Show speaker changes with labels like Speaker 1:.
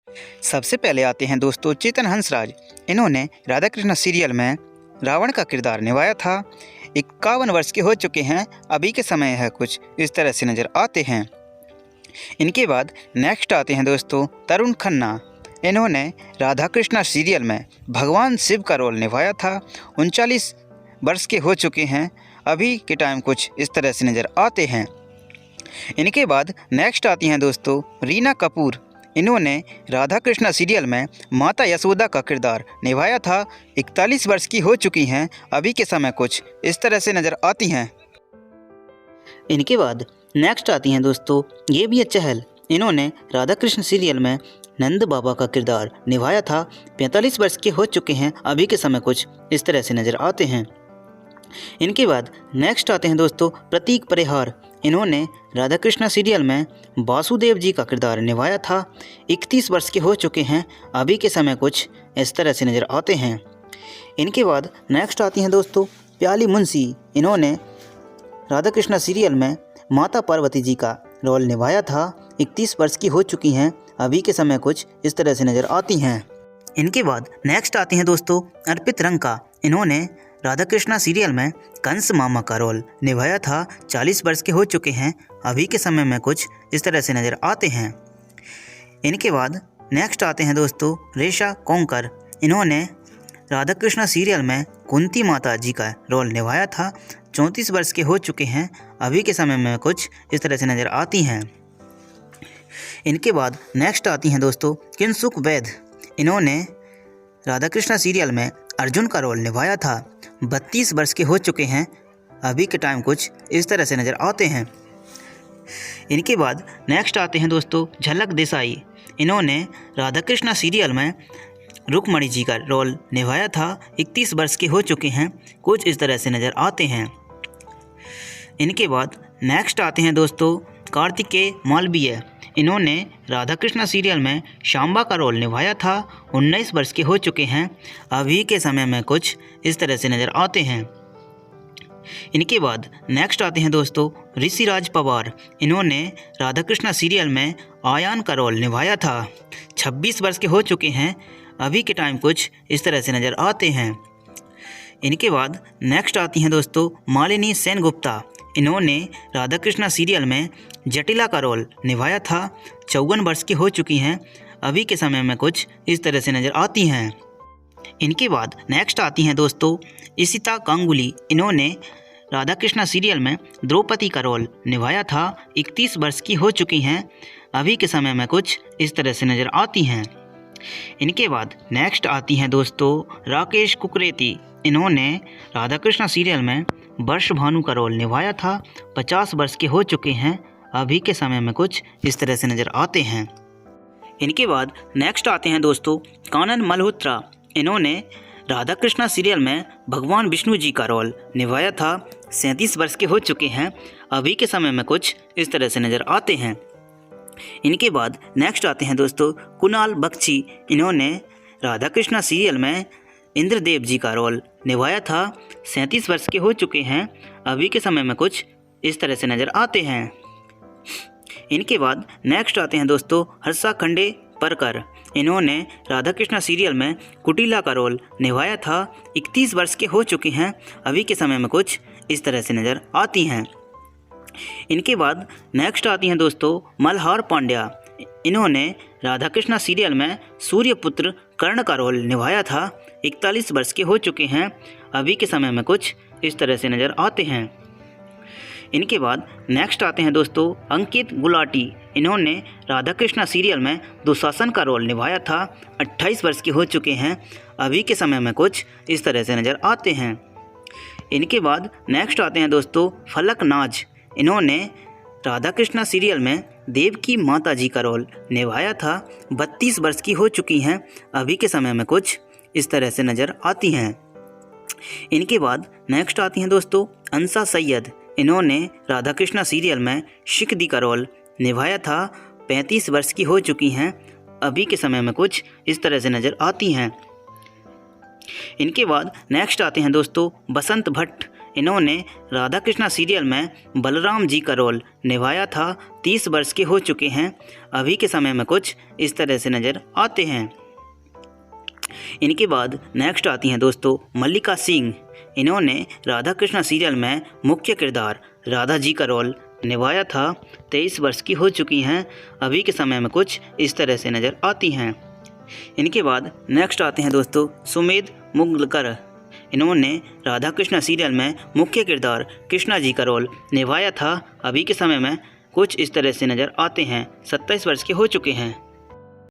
Speaker 1: सबसे पहले आते हैं दोस्तों चेतन हंसराज। इन्होंने राधा कृष्ण सीरियल में रावण का किरदार निभाया था। 51 वर्ष के हो चुके हैं, अभी के समय है कुछ इस तरह से नज़र आते हैं। इनके बाद नेक्स्ट आते हैं दोस्तों तरुण खन्ना। इन्होंने राधा कृष्ण सीरियल में भगवान शिव का रोल निभाया था। 39 वर्ष के हो चुके हैं, अभी के टाइम कुछ इस तरह से नज़र आते हैं। इनके बाद नेक्स्ट आती हैं दोस्तों रीना कपूर। इन्होंने राधा कृष्ण सीरियल में माता यशोदा का किरदार निभाया था। 41 वर्ष की हो चुकी हैं, अभी के समय कुछ इस तरह से नज़र आती हैं। इनके बाद नेक्स्ट आती हैं दोस्तों ये चहल। इन्होंने राधा कृष्ण सीरियल में नंद बाबा का किरदार निभाया था। 45 वर्ष के हो चुके हैं, अभी के समय कुछ इस तरह से नज़र आते हैं। इनके बाद नेक्स्ट आते हैं दोस्तों प्रतीक परिहार। इन्होंने राधा कृष्ण सीरियल में वासुदेव जी का किरदार निभाया था। 31 वर्ष के हो चुके हैं, अभी के समय कुछ इस तरह से नज़र आते हैं। इनके बाद नेक्स्ट आती हैं दोस्तों प्याली मुंशी। इन्होंने राधा कृष्ण सीरियल में माता पार्वती जी का रोल निभाया था। 31 वर्ष की हो चुकी हैं, अभी के समय कुछ इस तरह से नज़र आती हैं। इनके बाद नेक्स्ट आती हैं दोस्तों अर्पित रंका। इन्होंने राधा कृष्ण सीरियल में कंस मामा का रोल निभाया था। 40 वर्ष के हो चुके हैं, अभी के समय में कुछ इस तरह से नज़र आते हैं। इनके बाद नेक्स्ट आते हैं दोस्तों रेशा कोंकर। इन्होंने राधा कृष्ण सीरियल में कुंती माता जी का रोल निभाया था। 34 वर्ष के हो चुके हैं, अभी के समय में कुछ इस तरह से नज़र आती हैं। इनके बाद नेक्स्ट आती हैं दोस्तों किंसुक वैद। इन्होंने राधा कृष्ण सीरियल में अर्जुन का रोल निभाया था। 32 वर्ष के हो चुके हैं, अभी के टाइम कुछ इस तरह से नज़र आते हैं। इनके बाद नेक्स्ट आते हैं दोस्तों झलक देसाई। इन्होंने राधा कृष्ण सीरियल में रुक्मणी जी का रोल निभाया था। 31 वर्ष के हो चुके हैं, कुछ इस तरह से नज़र आते हैं। इनके बाद नेक्स्ट आते हैं दोस्तों कार्तिकेय मालवीय। इन्होंने राधा कृष्ण सीरियल में शांबा का रोल निभाया था। 19 वर्ष के हो चुके हैं, अभी के समय में कुछ इस तरह से नज़र आते हैं। इनके बाद नेक्स्ट आते हैं दोस्तों ऋषिराज पवार। इन्होंने राधा कृष्ण सीरियल में आयान का रोल निभाया था। 26 वर्ष के हो चुके हैं, अभी के टाइम कुछ इस तरह से नज़र आते हैं। इनके बाद नेक्स्ट आती हैं दोस्तों मालिनी सेनगुप्ता। इन्होंने राधा कृष्ण सीरियल में जटिला का रोल निभाया था। 54 वर्ष की हो चुकी हैं, अभी के समय में कुछ इस तरह से नज़र आती हैं। इनके बाद नेक्स्ट आती हैं दोस्तों इशिता गांगुली। इन्होंने राधा कृष्ण सीरियल में द्रौपदी का रोल निभाया था। 31 वर्ष की हो चुकी हैं, अभी के समय में कुछ इस तरह से नज़र आती हैं। इनके बाद नेक्स्ट आती हैं दोस्तों राकेश कुकरेती। इन्होंने राधा कृष्ण सीरियल में वर्ष भानु का रोल निभाया था। 50 वर्ष के हो चुके हैं, अभी के समय में कुछ इस तरह से नज़र आते हैं। इनके बाद नेक्स्ट आते हैं दोस्तों कानन मल्होत्रा। इन्होंने राधा कृष्ण सीरियल में भगवान विष्णु जी का रोल निभाया था। 37 वर्ष के हो चुके हैं, अभी के समय में कुछ इस तरह से नज़र आते हैं। इनके बाद नेक्स्ट आते हैं दोस्तों कुणाल बख्शी। इन्होंने राधा कृष्ण सीरियल में इंद्रदेव जी का रोल निभाया था। 37 वर्ष के हो चुके हैं, अभी के समय में कुछ इस तरह से नज़र आते हैं। इनके बाद नेक्स्ट आते हैं दोस्तों हर्षा खंडे परकर। इन्होंने राधा कृष्ण सीरियल में कुटिला का रोल निभाया था। 31 वर्ष के हो चुके हैं, अभी के समय में कुछ इस तरह से नज़र आती हैं। इनके बाद नेक्स्ट आती हैं दोस्तों मल्हार पांड्या। इन्होंने राधा कृष्ण सीरियल में सूर्यपुत्र कर्ण का रोल निभाया था। 41 वर्ष के हो चुके हैं, अभी के समय में कुछ इस तरह से नज़र आते हैं। इनके बाद नेक्स्ट आते हैं दोस्तों अंकित गुलाटी। इन्होंने राधा कृष्ण सीरियल में दुशासन का रोल निभाया था। 28 वर्ष के हो चुके हैं, अभी के समय में कुछ इस तरह से नज़र आते हैं। इनके बाद नेक्स्ट आते हैं दोस्तों फलक नाज। इन्होंने राधा कृष्ण सीरियल में देवकी माता जी का रोल निभाया था। 32 वर्ष की हो चुकी हैं, अभी के समय में कुछ इस तरह से नज़र आती हैं। इनके बाद नेक्स्ट आती हैं दोस्तों अंसा सैयद। इन्होंने राधा कृष्ण सीरियल में शिकदी का रोल निभाया था। 35 वर्ष की हो चुकी हैं, अभी के समय में कुछ इस तरह से नज़र आती हैं। इनके बाद नेक्स्ट आते हैं दोस्तों बसंत भट्ट। इन्होंने राधा कृष्णा सीरियल में बलराम जी का रोल निभाया था। 30 वर्ष के हो चुके हैं। अभी के समय में कुछ इस तरह से नज़र आते हैं। इनके बाद नेक्स्ट आती हैं दोस्तों मल्लिका सिंह। इन्होंने राधा कृष्णा सीरियल में मुख्य किरदार राधा जी का रोल निभाया था। 23 वर्ष की हो चुकी हैं। अभी के समय में कुछ इस तरह से नज़र आती हैं। इनके बाद नेक्स्ट आते हैं दोस्तों सुमेध मुगलकर। इन्होंने राधा कृष्णा सीरियल में मुख्य किरदार कृष्णा जी का रोल निभाया था। अभी के समय में कुछ इस तरह से नज़र आते हैं। 27 वर्ष के हो चुके हैं।